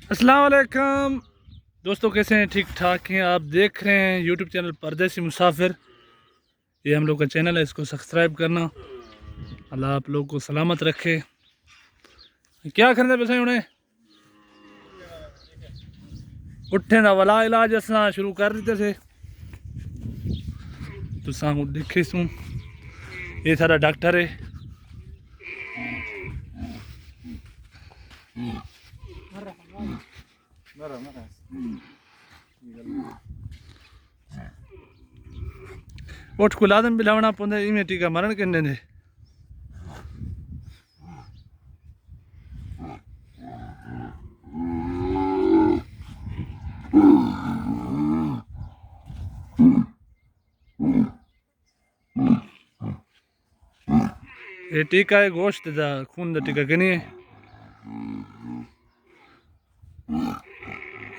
अस्सलाम वालेकुम दोस्तों, कैसे हैं? ठीक ठाक हैं। आप देख रहे हैं यूट्यूब चैनल परदेसी मुसाफिर। ये हम लोग का चैनल है, इसको सब्सक्राइब करना। अल्लाह आप लोग को सलामत रखे। क्या करने पैसे उन्हें उठे ना वाला इलाज असना शुरू कर देते थे। तो सामू देखे सूँ ये सारा डॉक्टर है। उठ को लादम भी लावना पौंदा इवें टीका मरण करने दे। ये टीका है गोश्त दा, खून दा टीका कनी है।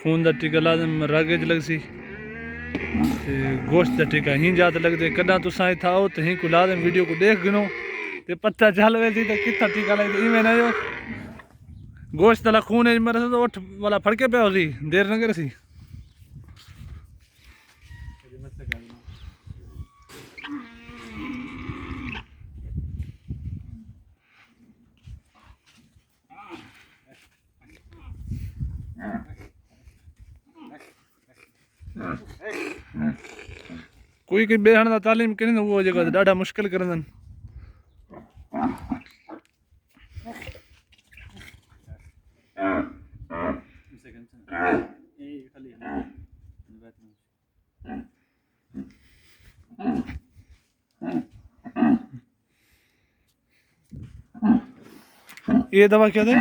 खून दा टीका लादम रागे च लगसी। गोश्त का टीका ही जात लगते कदा तुसा इतना आओ तो ही को लादम वीडियो को देख गिनो ते पता चल वैसी तो कितना टीका लगता इवें ना जो गोश्त वाला खून है मर तो उठ वाला फड़के पे होसी देर न करसी। कोई की बेहण दा तालीम करें वो जगह डाढ़ा मुश्किल करन। ये दवा क्या दे?